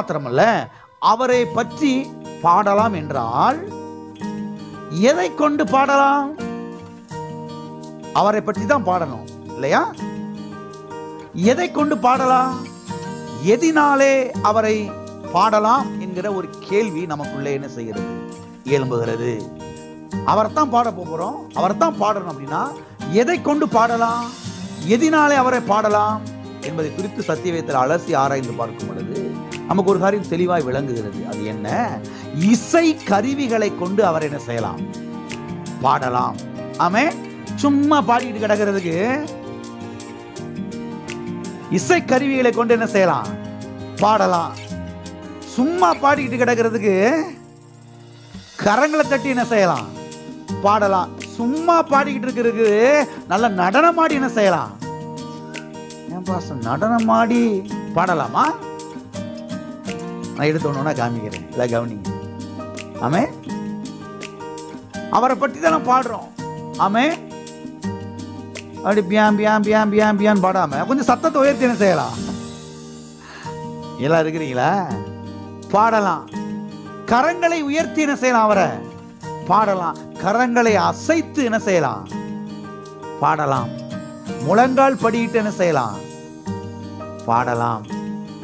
மாத்திரமல்ல, அவரை பற்றி பாடலாம் என்றால் எதை கொண்டு பாடலாம்? அவரை பற்றி தான் பாடணும் இல்லையா? எதை கொண்டு பாடலாம்? எதினாலே அவரை பாடலாம் என்கிற ஒரு கேள்வி நமக்குள்ளே என்ன செய்கிறது? எழும்புகிறது. அவரைத்தான் பாட போகிறோம், அவரைத்தான் பாடணும் அப்படின்னா எதை கொண்டு பாடலாம், எதினாலே அவரை பாடலாம் என்பதை குறித்து சத்தியவேதத்தில் அலசி ஆராய்ந்து பார்க்கும் பொழுது நமக்கு ஒரு காரியம் தெளிவாய் விளங்குகிறது. அது என்ன? இசை கருவிகளை கொண்டு அவர் என்ன செய்யலாம்? பாடலாம். ஆமே, சும்மா பாடிட்டு கிடக்கிறதுக்கு இசை கருவிகளை கொண்டு என்ன செய்யலாம்? பாடலாம். சும்மா பாடிக்கிட்டு கிடக்கிறதுக்கு கரங்களை தட்டி என்ன செய்யலாம்? பாடலாம். சும்மா பாடிக்கிட்டு இருக்கிறதுக்கு நல்ல நடனமாடி என்ன செய்யலாம்? நடனமாடி பாடலாமா? நான் எடுத்தோன்னா காமிக்கிறேன், இல்லை கவனிங்க. ஆமே, அவரை பற்றி தான் பாடுறோம். ஆமே, அப்படி பியான் பியான் பியான் பியான் பியான் பாடாம கொஞ்சம் சத்தத்தை உயர்த்தி என்ன செய்யலாம்? எல்லாம் இருக்கிறீங்களா? பாடலாம். கரங்களை உயர்த்தி என்ன செய்யலாம்? அவரை பாடலாம். கரங்களை அசைத்து என்ன செய்யலாம்? பாடலாம். முழங்கால் படியிட்டு என்ன செய்யலாம்? பாடலாம்.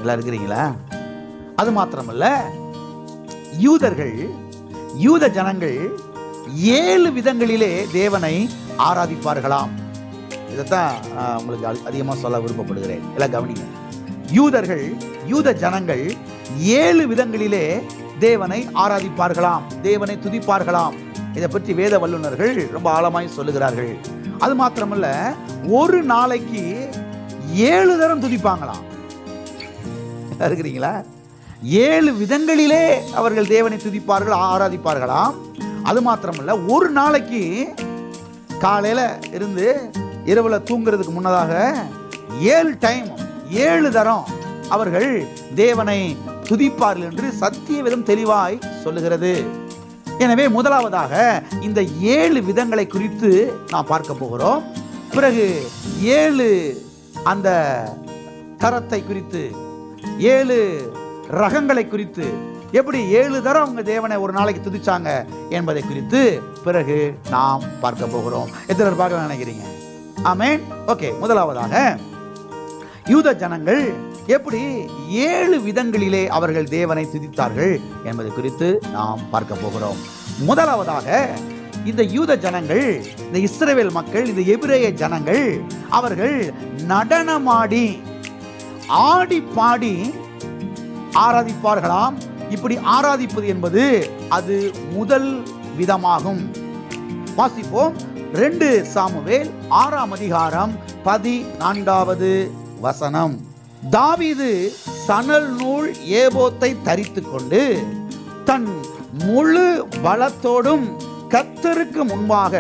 எல்லாம் இருக்கிறீங்களா? அது மாத்திரமல்ல, யூதர்கள், யூத ஜனங்கள் 7 விதங்களிலே தேவனை ஆராதிப்பார்களாம். இதைத்தான் உங்களுக்கு அதிகமாக சொல்ல விருப்பப்படுகிறேன். எல்லாம் கவனிங்க. யூதர்கள், யூத ஜனங்கள் 7 விதங்களிலே தேவனை ஆராதிப்பார்களாம், தேவனை துதிப்பார்களாம். இதை பற்றி வேத வல்லுநர்கள் ரொம்ப ஆழமாய் சொல்லுகிறார்கள். அது மாத்திரமல்ல, ஒரு நாளைக்கு 7 தரம் துதிப்பாங்களாம். இருக்கிறீங்களா? 7 விதங்களிலே அவர்கள் தேவனை துதிப்பார்கள், ஆராதிப்பார்களாம். அது மாத்திரமல்ல, ஒரு நாளைக்கு காலையில இருந்து இரவுல தூங்குறதுக்கு முன்னதாக 7 டைம் 7 தரம் அவர்கள் தேவனை துதிப்பார்கள் என்று சத்தியவேதம் தெளிவாய் சொல்லுகிறது. எனவே முதலாவதாக இந்த 7 விதங்களை குறித்து நாம் பார்க்க போகிறோம். பிறகு 7 அந்த தரத்தை குறித்து, 7 ரகங்களை குறித்து, எப்படி 7 தரம் அவங்க தேவனை ஒரு நாளைக்கு துதிச்சாங்க என்பதை குறித்து பிறகு நாம் பார்க்க போகிறோம். எத்தனை பேர் பார்க்க நினைக்கிறீங்க? ஆமென். ஓகே, முதலாவதாக யூத ஜனங்கள் எப்படி 7 விதங்களிலே அவர்கள் தேவனை துதித்தார்கள் என்பதை குறித்து நாம் பார்க்க போகிறோம். முதலாவதாக இந்த யூத ஜனங்கள், இந்த இஸ்ரவேல் மக்கள், இந்த எபிரேய ஜனங்கள் அவர்கள் நடனமாடி ஆடி பாடி ஆராதிப்பார்களாம். இப்படி ஆராதிப்பது என்பது அது முதல் விதமாகும். வாசிப்போம். 2 சாமுவேல் 6ஆம் அதிகாரம் 14வது வசனம். தாவீது சணல் நூல் ஏபோத்தை தரித்துக் கொண்டு தன் முழு பலத்தோடும் கர்த்தருக்கு முன்பாக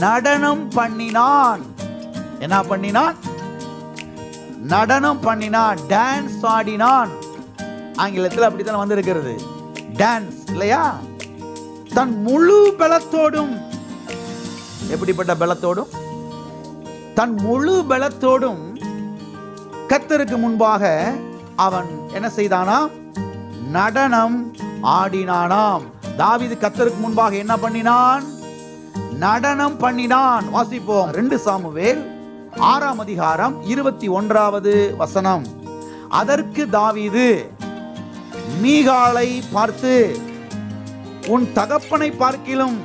நடனம் பண்ணினான். என்ன பண்ணினான்? நடனம் பண்ணினான், டான்ஸ் ஆடினான். ஆங்கிலத்தில் அப்படித்தான் வந்திருக்கிறது, டான்ஸ் இல்லையா? தன் முழு பலத்தோடும். எப்படிப்பட்ட பலத்தோடும்? தன் முழு பலத்தோடும் கர்த்தருக்கு முன்பாக அவன் என்ன செய்தானாம்? நடனம் ஆடினானாம். தாவீது கர்த்தருக்கு முன்பாக என்ன பண்ணினான்? நடனம் பண்ணினான். வாசிப்போம். 2 சாமுவேல் 6ஆம் அதிகாரம் 21வது வசனம். அதற்கு தாவீது மீகாளை பார்த்து, உன் தகப்பனை பார்க்கிலும்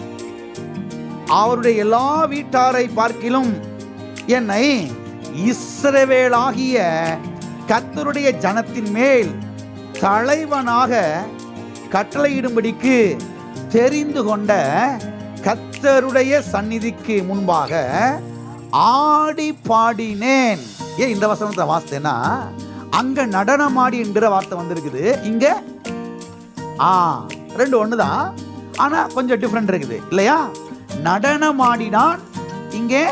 அவருடைய எல்லா வீட்டாரை பார்க்கிலும் என்னை இஸ்ரவேலாகிய கர்த்தருடைய ஜனத்தின் மேல் தலைவனாக கட்டளையிடும்படிக்கு தெரிந்து கொண்ட கர்த்தருடைய சந்நிதிக்கு முன்பாக ஆடி பாடினேன். ஏன் இந்த வசனத்தை வாசித்தேன்னா, அங்க நடனமாடி என்கிற வார்த்தை வந்திருக்குது, இங்க 2 ஒண்ணுதான், ஆனா கொஞ்சம் டிஃபரெண்ட் இருக்குது இல்லையா? நடனமாடினான், இங்கே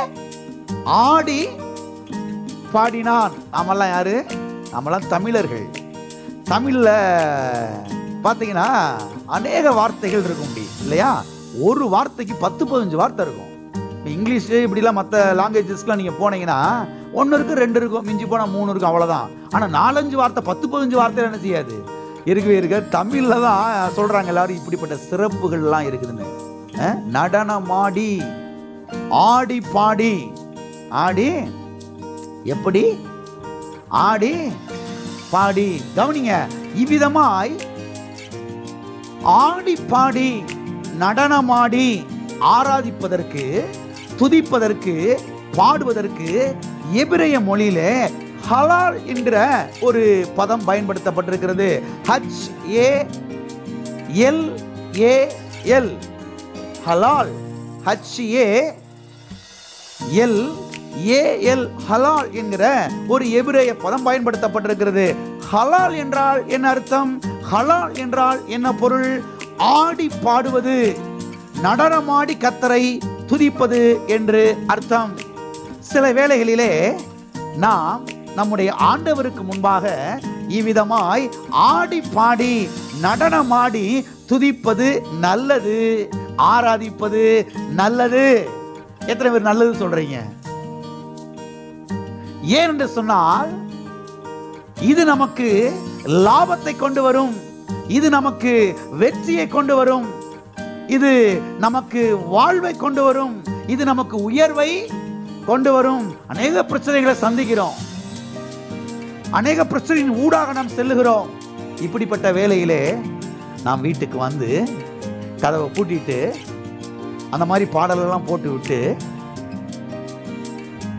ஆடி பாடினான். நாமெல்லாம் யாரு? நாமெல்லாம் தமிழர்கள். தமிழ்ல பாத்தீங்கன்னா அநேக வார்த்தைகள் இருக்கும் இல்லையா? ஒரு வார்த்தைக்கு 10-15 வார்த்தை இருக்கும். இங்கிலீஷ் இப்படிலாம் மற்ற லாங்குவேஜஸ்க்குலாம் நீங்க போனீங்கன்னா 1 இருக்கு, 2 இருக்கும், மிஞ்சி போனா 3 இருக்கும், அவ்வளவுதான். ஆனா 4-5 வார்த்தை, 10-15 வார்த்தை என்ன செய்யாது இருக்கவே இருக்க. தமிழ்ல தான் சொல்றாங்க எல்லாரும் இப்படிப்பட்ட சிறப்புகள்லாம் இருக்குதுன்னு. நடனமாடி, ஆடி பாடி, ஆடி எப்படி ஆடி பாடி, கவனிங்க, இவ்விதமாய் ஆடி பாடி நடனமாடி ஆராதிப்பதற்கு, துதிப்பதற்கு, பாடுவதற்கு எபிரேய மொழியிலே ஹலால் என்ற ஒரு பதம் பயன்படுத்தப்பட்டிருக்கிறது. HALAL, ஹலால், HALAL, ஹலால் என்கிற ஒரு எபிரேய பதம் பயன்படுத்தப்பட்டிருக்கிறது. ஹலால் என்றால் என்ன அர்த்தம்? ஹலால் என்றால் என்ன பொருள்? ஆடி பாடுவது, நடனமாடி கர்த்தரை துதிப்பது என்று அர்த்தம். சில வேளைகளிலே நாம் நம்முடைய ஆண்டவருக்கு முன்பாக இவ்விதமாய் ஆடி பாடி நடனமாடி துதிப்பது நல்லது, ஆராதிப்பது நல்லது. எத்தனை பேர் நல்லது சொல்றீங்க? ஏன் என்று சொன்னால், இது நமக்கு லாபத்தை கொண்டு வரும், இது நமக்கு வெற்றியை கொண்டு வரும், இது நமக்கு வாழ்வை கொண்டு வரும், இது நமக்கு உயர்வை கொண்டு வரும். அநேக பிரச்சனைகளை சந்திக்கிறோம், அநேக பிரச்சனையின் ஊடாக நாம் செல்லுகிறோம். இப்படிப்பட்ட வேளையிலே நாம் வீட்டுக்கு வந்து கதவை பூட்டிட்டு அந்த மாதிரி பாடலெல்லாம் போட்டு விட்டு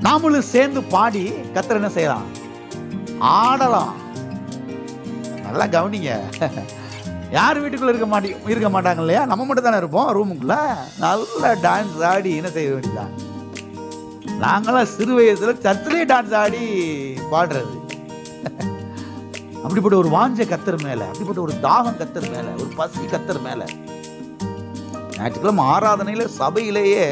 நாமளும் சேர்ந்து பாடி கர்த்தர் என்ன செய்யலாம்? ஆடலாம். நல்லா கவனிங்க, யார் வீட்டுக்குள்ள இருக்க மாட்டாங்க இல்லையா? நம்ம மட்டும் தானே இருப்போம் ரூமுக்குள்ள. நல்லா டான்ஸ் ஆடி என்ன செய்ய வேண்டியதான். நாங்களாம் சிறு வயசுல சர்ச்சிலே டான்ஸ் ஆடி பாடுறது. அப்படிப்பட்ட ஒரு வாஞ்ச கர்த்தர் மேல, அப்படிப்பட்ட ஒரு தாகம் கர்த்தர் மேல, ஒரு பசி கர்த்தர் மேல. ஞாயிற்றுக்கிழமை ஆராதனையில சபையிலேயே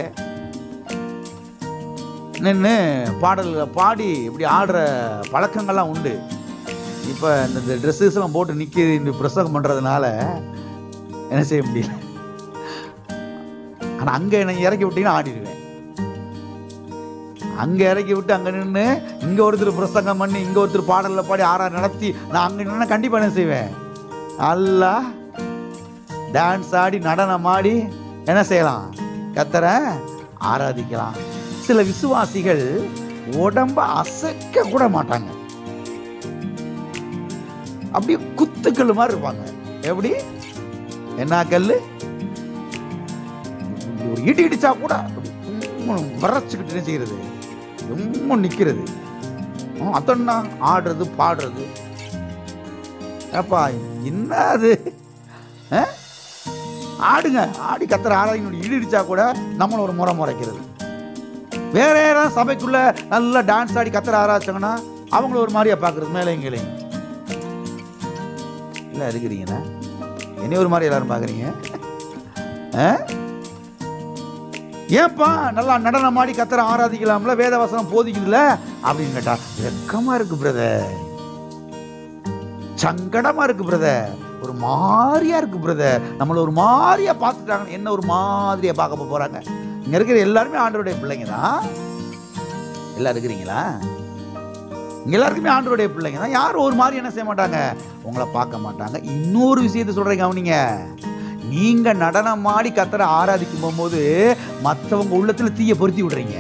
நின்று பாடல்களை பாடி இப்படி ஆடுற பழக்கங்கள்லாம் உண்டு. இப்போ இந்த ட்ரெஸ்ஸஸ் எல்லாம் போட்டு நிற்கி இந்த பிரசங்கம் பண்ணுறதுனால என்ன செய்ய முடியல. ஆனால் அங்கே என்னை இறக்கி விட்டீங்கன்னா ஆடிடுவேன். அங்கே இறக்கி விட்டு அங்கே நின்று இங்கே ஒருத்தர் பிரசங்கம் பண்ணி இங்கே ஒருத்தர் பாடலில் பாடி ஆறாறு நடத்தி நான் அங்கே நின்று கண்டிப்பாக என்ன செய்வேன்? நல்லா டான்ஸ் ஆடி நடனம் ஆடி என்ன செய்யலாம்? கர்த்தரை ஆராதிக்கலாம். சில விசுவாசிகள் உடம்ப அசைக்க கூட மாட்டாங்க, அப்படியே குத்துக்கல் மாதிரி இருப்பாங்க. எப்படி? என்ன கல்லு? ஒரு இடி இடிச்சா கூட வரைச்சுக்கிட்டு என்ன செய்யறது? ரொம்ப நிக்கிறது. அதன்னா ஆடுறது பாடுறது. அப்பா என்ன அது? ஆடுங்க, ஆடி கர்த்தரை ஆராதிக்கணும். இடி இடிச்சா கூட நம்மள ஒரு முறை முறைக்கிறது. வேற யாராவது சபைக்குள்ள நல்லா டான்ஸ் ஆடி கர்த்தரை ஆராதிச்சாங்கன்னா அவங்கள ஒரு மாதிரியா பாக்குறது. மேலையும் கீழையும் இல்ல இருக்கிறீங்கன்னா என்ன ஒரு மாதிரி எல்லாரும் பாக்குறீங்க. ஏன்பா நல்லா நடனம் ஆடி கர்த்தரை ஆராதிக்கலாம்ல, வேத வசனம் போதிக்குதுல அப்படின்னு கேட்டா வெக்கமா இருக்கு பிரதர், சங்கடமா இருக்கு பிரதர், ஒரு மாதிரியா இருக்கு பிரதர், நம்மள ஒரு மாதிரியா பார்த்துட்டாங்க. என்ன ஒரு மாதிரியா பார்க்க போறாங்க? இங்க இருக்கிற எல்லாருமே ஆண்டவருடைய பிள்ளைங்க தான். எல்லாம் இருக்கிறீங்களா? இங்க எல்லாருக்குமே ஆண்டவருடைய பிள்ளைங்க தான். யாரும் ஒரு மாதிரி என்ன செய்ய மாட்டாங்க, உங்களை பார்க்க மாட்டாங்க. இன்னொரு விஷயத்தை சொல்றேன் கவனிங்க. நீங்க நடனம் ஆடி கர்த்தரை ஆராதிக்கும் போகும்போது மற்றவங்க உள்ளத்துல தீய பொருத்தி விடுறீங்க,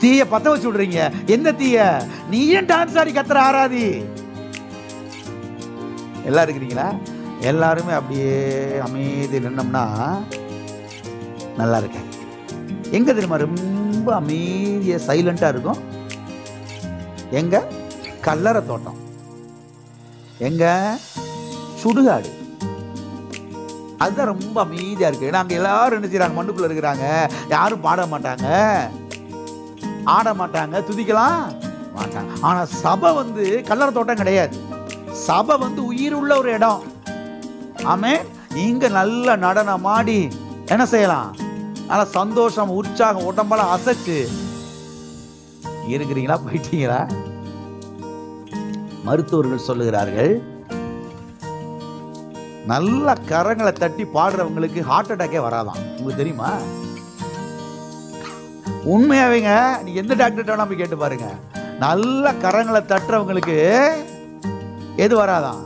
தீய பத்த வச்சு விடுறீங்க. எந்த தீய? நீ ஏன் டான்ஸ் ஆடி கர்த்தரை ஆராதி. எல்லாம் இருக்கிறீங்களா? எல்லாருமே அப்படியே அமைதி நின்னோம்னா நல்லா இருக்கேன். எங்க தெரியுமா ரொம்ப அமைதியா சைலண்டா இருக்கும்? எங்க? கல்லறை தோட்டம். எங்க? சுடுகாடு. அதுதான் ரொம்ப அமைதியா இருக்கு. ஏன்னா அங்க எல்லாரும் என்ன செய்யறாங்க? மண்ணுக்குள்ள இருக்கிறாங்க. யாரும் பாட மாட்டாங்க, ஆட மாட்டாங்க, துதிக்கலாம் மாட்டாங்க. ஆனா சபை வந்து கல்லறை தோட்டம் கிடையாது. சபை வந்து உயிர் உள்ள ஒரு இடம். ஆமே, இங்க நல்ல நடனம் ஆடி என்ன செய்யலாம்? நல்லா சந்தோஷம், உற்சாகம், உடம்பெல்லாம் அசைச்சு இருக்கிறீங்களா? போயிட்டீங்களா? மருத்துவர்கள் சொல்லுகிறார்கள், நல்ல கரங்களை தட்டி பாடுறவங்களுக்கு ஹார்ட் அட்டாக்கே வராதான். உங்களுக்கு தெரியுமா? உண்மையாவேங்க, நீ எந்த டாக்டர் வேணா போய் கேட்டு பாருங்க. நல்ல கரங்களை தட்டுறவங்களுக்கு எது வராதான்?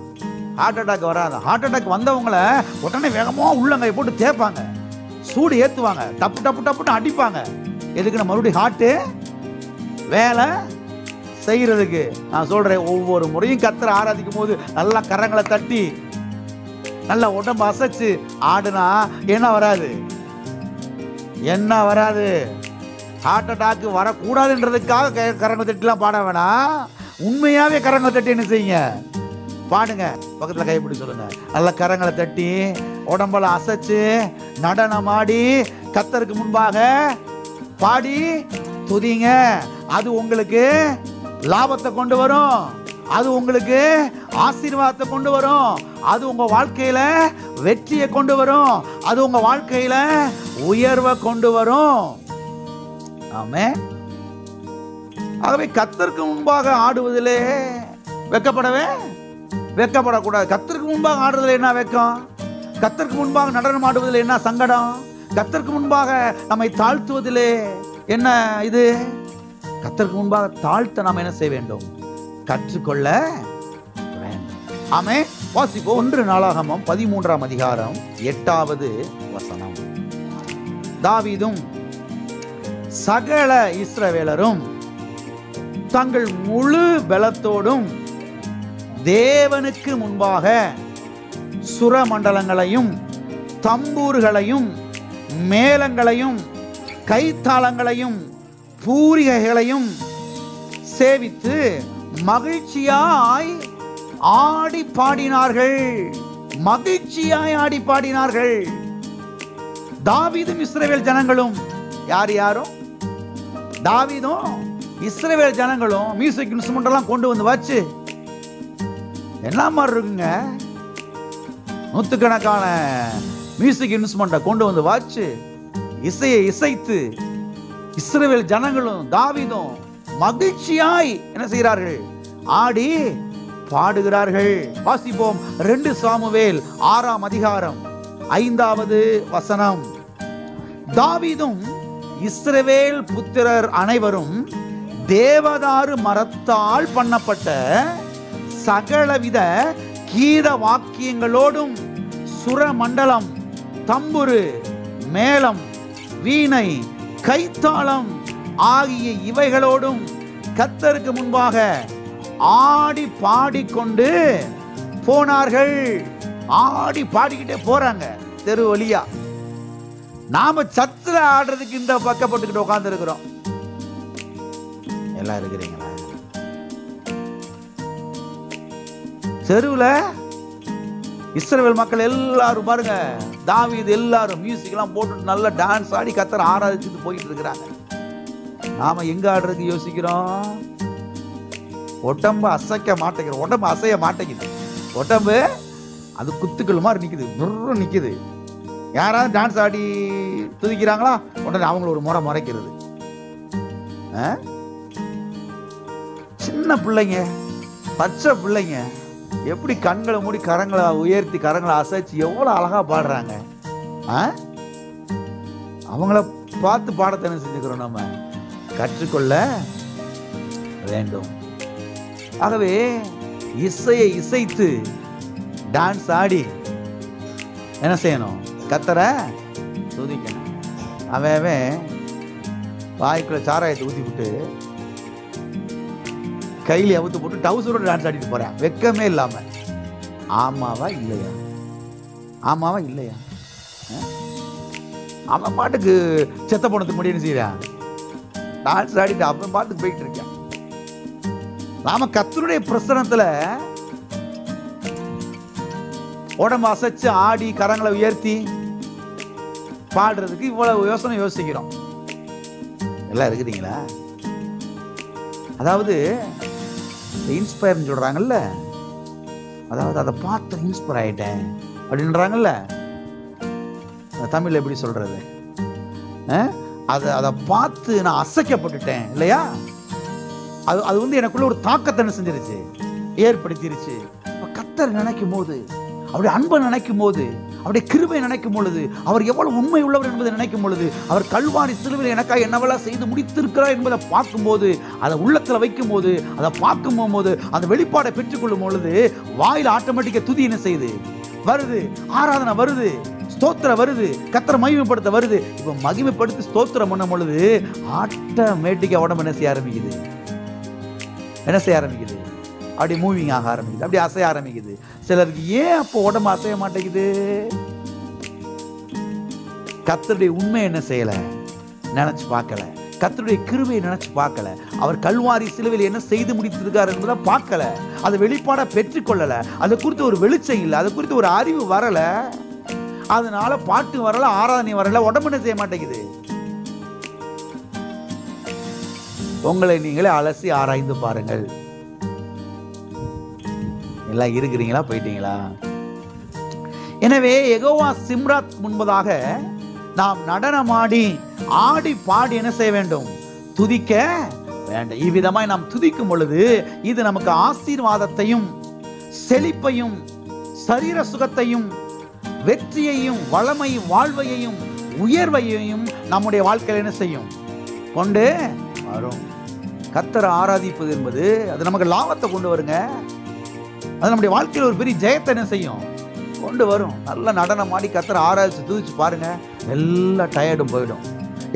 ஹார்ட் அட்டாக் வராது. ஹார்ட் அட்டாக் வந்தவங்கள உடனே வேகமாக உள்ளங்கை போட்டு தேய்ப்பாங்க, சூடு ஏற்றுவாங்க, டப்பு டப்பு டப்புன்னு அடிப்பாங்க. எதுக்குன்னு மறுபடியும் ஹார்ட்டு வேலை செய்கிறதுக்கு. நான் சொல்கிறேன், ஒவ்வொரு முறையும் கர்த்தரை ஆராதிக்கும் போது நல்லா கரங்களை தட்டி நல்லா உடம்பு அசைச்சு ஆடுனா என்ன வராது? என்ன வராது? ஹார்ட் அட்டாக் வரக்கூடாதுன்றதுக்காக கரங்களை தட்டிலாம் பாட வேணாம். உண்மையாகவே கரங்களை தட்டி என்ன செய்யுங்க, பாடுங்க. பக்கத்தில் கைப்பிடி சொல்லுங்க. நல்ல கரங்களை தட்டி உடம்பெல்லாம் அசைச்சு நடனமாடி கர்த்தருக்கு முன்பாக பாடி துதிங்க. அது உங்களுக்கு லாபத்தை கொண்டு வரும், அது உங்களுக்கு ஆசீர்வாதத்தை கொண்டு வரும், அது உங்க வாழ்க்கையில வெற்றியை கொண்டு வரும், அது உங்க வாழ்க்கையில உயர்வை கொண்டு வரும். ஆமென். ஆகவே கர்த்தருக்கு முன்பாக ஆடுவதிலே வெட்கப்படக்கூடாது. கர்த்தருக்கு முன்பாக ஆடுவதில் என்ன வெட்கம்? கர்த்தருக்கு முன்பாக நடனம் ஆடுவதில் என்ன சங்கடம்? கர்த்தருக்கு முன்பாக நம்மை தாழ்த்துவதிலே என்ன இது? கர்த்தருக்கு முன்பாக தாழ்த்த நாம் என்ன செய்ய வேண்டும்? கற்றுக்கொள்ள வேண்டும். ஆமென். வாசிப்போம். 1 நாளாகமம் 13ஆம் அதிகாரம் 8வது வசனம். தாவீதும் சகல இஸ்ரவேலரும் தங்கள் முழு பலத்தோடும் தேவனுக்கு முன்பாக சுரமண்டலங்களையும் தம்பூர்களையும் மேளங்களையும் கைத்தாளங்களையும் பூரிகைகளையும் சேவித்து மகிழ்ச்சியாய் ஆடி பாடினார்கள். மகிழ்ச்சியாய் ஆடி பாடினார்கள். தாவீதும் இஸ்ரவேல் ஜனங்களும், யாரும் தாவீதும் இஸ்ரவேல் ஜனங்களும் மியூசிக் இன்ஸ்ட்ருமெண்ட் எல்லாம் கொண்டு வந்து வச்சு என்ன மாதிரி இருக்குங்க, நூற்றுக்கணக்கான மியூசிக் இன்ஸ்ட்ருமெண்ட்டை கொண்டு வந்து வச்சு இசையை இசைத்து இஸ்ரவேல் ஜனங்களும் தாவீதும் மகிழ்ச்சியாய் என்ன செய்கிறார்கள்? ஆடி பாடுகிறார்கள். வாசிப்போம். 2 சாமுவேல் 6ஆம் அதிகாரம் 5வது வசனம். தாவீதும் இஸ்ரவேல் புத்திரர் அனைவரும் தேவதாரு மரத்தால் பண்ணப்பட்ட சகலவித கீத வாக்கியங்களோடும் சுரமண்டலம், தம்புரு, மேளம், வீணை, கைத்தாளம் ஆகிய இவைகளோடும் கர்த்தருக்கு முன்பாக ஆடி பாடிக்கொண்டு போனார்கள். ஆடி பாடிக்கிட்டே போறாங்க தெரு வழியா. நாம சத்துல ஆடுறதுக்கு இந்த பக்கப்பட்டுக்கிட்டு உட்கார்ந்து இருக்கிறோம். எல்லாம் இருக்கிறீங்களா? தெருவில் இஸ்ரவேல் மக்கள் எல்லாரும் பாருங்க, தாவீது எல்லாரும் மியூசிக் எல்லாம் போட்டு நல்லா டான்ஸ் ஆடி கர்த்தரை ஆராதிச்சுட்டு போயிட்டு இருக்கிறாங்க. நாம எங்க ஆடுறதுக்கு யோசிக்கிறோம்? உடம்பு அசைக்க மாட்டேங்குது, உடம்பு அசைய மாட்டேங்குது, உடம்பு அது குத்துக்கள் மாதிரி நிக்குது, நிக்குது. யாராவது டான்ஸ் ஆடி துதிக்கிறாங்களா, உடனே அவங்கள ஒரு முறை முறைக்கிறது. சின்ன பிள்ளைங்க, பச்சை பிள்ளைங்க எப்படி கண்களை மூடி கரங்களை உயர்த்தி கரங்களை அசைச்சு எவ்வளவு அழகா பாடுறாங்க. அவங்கள பார்த்து பாடத்தை செஞ்சுக்கிறோம், நம்ம கற்றுக்கொள்ள வேண்டும். ஆகவே இசையை இசைத்து டான்ஸ் ஆடி என்ன செய்யணும்? கர்த்தரை துதிக்கணும். அவன் வாய்க்குள்ள சாராயத்தை ஊற்றி விட்டு கையில அவுத்து போட்டு டவுசரோட டான்ஸ் ஆடிட்டு போறான், வெக்கமே இல்லாம. ஆமாவா இல்லையா? ஆமாவா இல்லையா? அவன் பாட்டுக்கு செத்த போனதுக்கு முடியும் செய்யறான், டான்ஸ் ஆடிட்டு அவன் பாட்டுக்கு போயிட்டு இருக்கான். நாம கர்த்தருடைய பிரசன்னத்துல உடம்பு அசைச்சு ஆடி கரங்களை உயர்த்தி பாடுறதுக்கு இவ்வளவு யோசனை யோசிக்கிறோம். எல்லாம் இருக்குதுங்களா? அதாவது இன்ஸ்பயர்னு சொல்றாங்கல்ல, அதாவது அதை பார்த்து இன்ஸ்பயர் ஆயிட்டேன் அப்படின்றாங்கல்ல, தமிழ்ல எப்படி சொல்றது? அதை பார்த்து நான் அசைக்கப்பட்டுட்டேன் இல்லையா? அது வந்து எனக்குள்ள ஒரு தாக்கத்தை செஞ்சிருச்சு, ஏற்படுத்திருச்சு. கர்த்தர் நினைக்கும் போது, அவருடைய அன்பை நினைக்கும் போது, அவருடைய கிருபை நினைக்கும் பொழுது, அவர் எவ்வளவு உண்மை உள்ளவர் என்பதை நினைக்கும் பொழுது, அவர் கல்வாரி சிலுவையில் எனக்காக என்னவெல்லாம் செய்து முடித்திருக்கிறார் என்பதை பார்க்கும்போது, அதை உள்ளத்தில் வைக்கும் போது, அதை பார்க்கும் போது, அந்த வெளிப்பாடை பெற்றுக்கொள்ளும் பொழுது வாயில் ஆட்டோமேட்டிக்கா துதி என்ன செய்யுது? வருது, ஆராதனை வருது, ஸ்தோத்திரம் வருது, கர்த்தரை மகிமைப்படுத்த வருது. இப்ப மகிமைப்படுத்தி ஸ்தோத்திரம் பண்ணும் பொழுது ஆட்டோமேட்டிக்கா உடம்பு என்ன செய்ய ஆரம்பிக்குது? என்ன செய்ய ஆரம்பிக்குது? அப்படி மூவிங் ஆக ஆரம்பிக்குது, அப்படி அசைய ஆரம்பிக்குது. சிலருக்கு ஏன் அப்போ உடம்பு அசைய மாட்டேங்குது? கர்த்தருடைய உண்மை என்ன செய்யல, நினைச்சு பார்க்கல. கர்த்தருடைய கிருபையை நினைச்சு பார்க்கல. அவர் கல்வாரி சிலுவையில் என்ன செய்து முடித்திருக்கார் என்பதை பார்க்கல. அதை வெளிப்பாட பெற்றுக்கொள்ளல. அதை குறித்து ஒரு வெளிச்சம் இல்லை, அதை குறித்து ஒரு அறிவு வரல. அதனால பாட்டு வரல, ஆராதனை வரல, உடம்பு என்ன செய்ய மாட்டேங்குது. உங்களை நீங்களே அலசி ஆராய்ந்து பாருங்கள். எல்லாம் இருக்கிறீங்களா, போயிட்டீங்களா? எனவே யெகோவா சிம்ராத் முன்பதாக நாம் நடனமாடி ஆடி பாடி என்ன செய்ய வேண்டும்? துதிக்க வேண்டும். இவ்விதமாய் நாம் துதிக்கும் பொழுது இது நமக்கு ஆசீர்வாதத்தையும் செழிப்பையும் சரீர சுகத்தையும் வெற்றியையும் வளமை வாழ்வையையும் உயர்வையையும் நம்முடைய வாழ்க்கையில் என்ன செய்யும்? கொண்டு வரும். கர்த்தரை ஆராதிப்பது என்பது அது நமக்கு லாபத்தை கொண்டு வருங்க. அது நம்முடைய வாழ்க்கையில் ஒரு பெரிய ஜெயத்தை என்ன செய்யும்? கொண்டு வரும். நல்ல நடனம் ஆடி கர்த்தரை ஆராதிச்சு துதிச்சு பாருங்க, எல்லா டயர்டும் போயிடும்,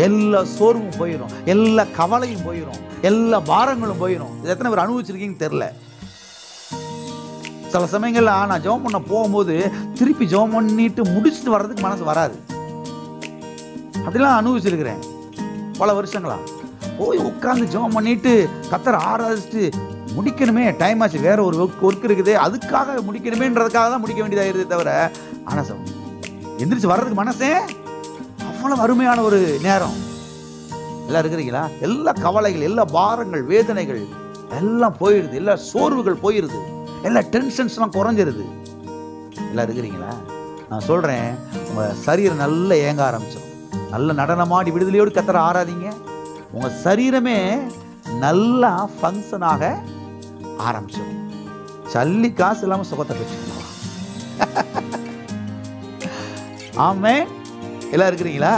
எல்லா சோர்வும் போயிடும், எல்லா கவலையும் போயிடும், எல்லா பாரங்களும் போயிடும். இது எத்தனை பேர் அனுபவிச்சிருக்கீங்கன்னு தெரியல. சில சமயங்கள்ல நான் ஜெபம் பண்ண போகும்போது திருப்பி ஜெபம் பண்ணிட்டு முடிச்சுட்டு வர்றதுக்கு மனசு வராது. அப்படிலாம் அனுபவிச்சிருக்கிறேன் பல வருஷங்களா. போய் உட்காந்து ஜெபம் பண்ணிட்டு கர்த்தரை ஆராதிச்சுட்டு முடிக்கணுமே, டைம் ஆச்சு, வேற ஒரு ஒர்க் இருக்குது, அதுக்காக முடிக்கணுமேன்றதுக்காக தான் முடிக்க வேண்டியதாயிருதே தவிர, ஆனால் எந்திரிச்சு வர்றதுக்கு மனசே அவ்வளவு அருமையான ஒரு நேரம். எல்லாம் இருக்கிறீங்களா? எல்லா கவலைகள், எல்லா பாரங்கள், வேதனைகள் எல்லாம் போயிடுது, எல்லா சோர்வுகள் போயிடுது, எல்லா டென்ஷன்ஸ்லாம் குறைஞ்சிருது. எல்லாம் இருக்கிறீங்களா? நான் சொல்றேன், உங்க சரீரம் நல்லா ஏங்க ஆரம்பிச்சிடும். நல்ல நடனமாடி விடுதலையோடு கர்த்தரை ஆராதிங்க. உங்க சரீரமே நல்லா ஃபங்க்ஷனாக ஆரம்பிச்சிடும். சல்லி காசு இல்லாம சுகத்தை பெற்றுக்கலாம். ஆமென். எல்லாம் இருக்கிறீங்களா?